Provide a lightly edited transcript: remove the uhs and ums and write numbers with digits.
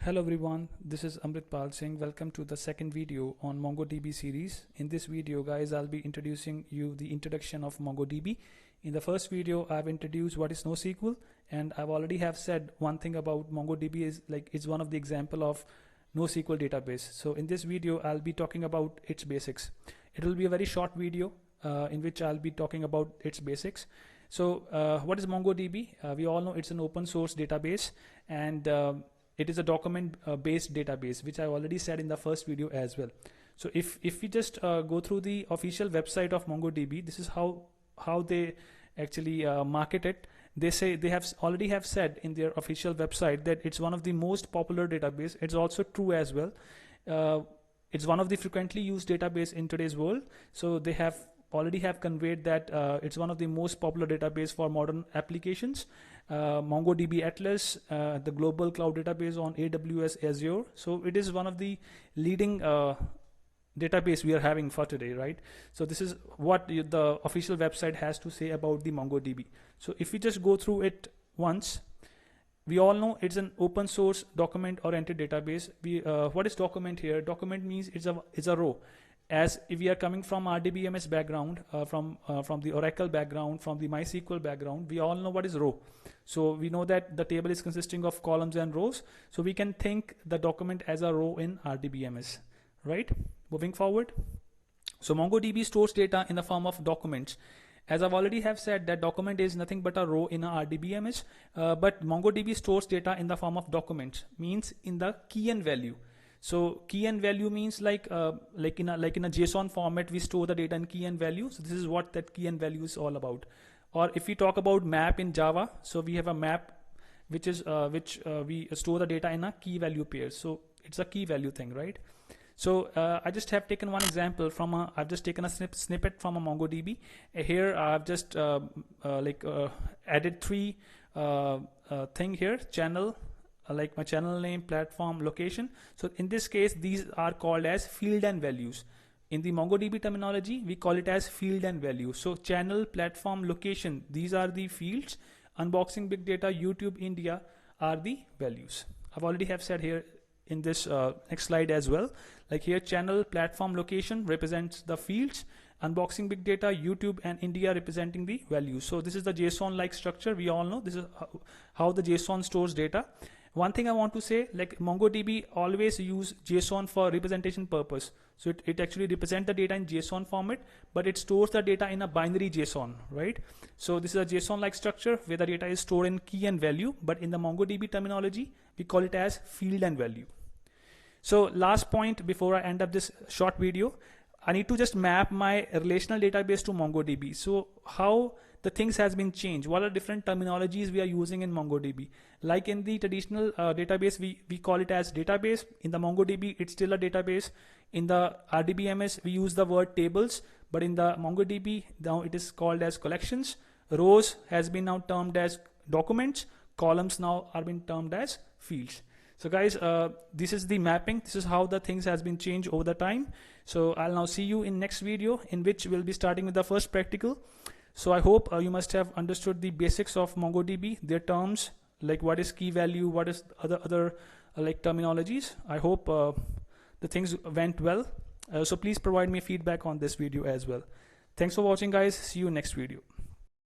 Hello everyone, this is Amritpal Singh. Welcome to the second video on MongoDB series. In this video guys, I'll be introducing you the introduction of MongoDB. In the first video, I've introduced what is NoSQL, and I've already have said one thing about MongoDB is like it's one of the example of NoSQL database. So in this video, I'll be talking about its basics. It will be a very short video in which I'll be talking about its basics. So what is MongoDB? We all know it's an open source database, and it is a document based database, which I already said in the first video as well. So if we just go through the official website of MongoDB, this is how they actually market it. They say they already have said in their official website that it's one of the most popular database. It's also true as well. It's one of the frequently used database in today's world. So they already have conveyed that it's one of the most popular database for modern applications. MongoDB Atlas, the global cloud database on AWS Azure. So it is one of the leading database we are having for today, right? So this is what the official website has to say about the MongoDB. So if we just go through it once, we all know it's an open source document oriented database. What is document here? Document means it's a row. As if we are coming from RDBMS background, from the Oracle background, from the MySQL background, we all know what is row. So we know that the table is consisting of columns and rows. So we can think the document as a row in RDBMS, right? Moving forward. So MongoDB stores data in the form of documents. As I've already have said, that document is nothing but a row in a RDBMS, but MongoDB stores data in the form of documents, means in the key and value. So key and value means like in a JSON format, we store the data in key and value. So this is what that key and value is all about. Or if we talk about map in Java, so we have a map which we store the data in a key value pair. So it's a key value thing, right? So I just have taken one example from I've just taken a snippet from a MongoDB. Here I've just added three thing here: channel, like my channel name, platform, location. So in this case, these are called as field and values. In the MongoDB terminology, we call it as field and value. So channel, platform, location, these are the fields. Unboxing big data, YouTube, India are the values. I've already have said here in this next slide as well. Like here, channel, platform, location represents the fields. Unboxing big data, YouTube, and India representing the values. So this is the JSON-like structure. We all know this is how the JSON stores data. One thing I want to say, like MongoDB always use JSON for representation purpose. So it actually represents the data in JSON format, but it stores the data in a binary JSON, right? So this is a JSON-like structure where the data is stored in key and value, but in the MongoDB terminology, we call it as field and value. So last point before I end up this short video, I need to just map my relational database to MongoDB. So how the things has been changed, what are different terminologies we are using in MongoDB. Like in the traditional database, we call it as database. In the MongoDB, it's still a database. In the RDBMS, we use the word tables, but in the MongoDB, now it is called as collections. Rows has been now termed as documents. Columns now are being termed as fields. So guys, this is the mapping. This is how the things has been changed over the time. So I'll now see you in next video, in which we'll be starting with the first practical. So I hope you must have understood the basics of MongoDB, their terms, like what is key value, what is other like terminologies. I hope the things went well. So please provide me feedback on this video as well. Thanks for watching guys. See you next video.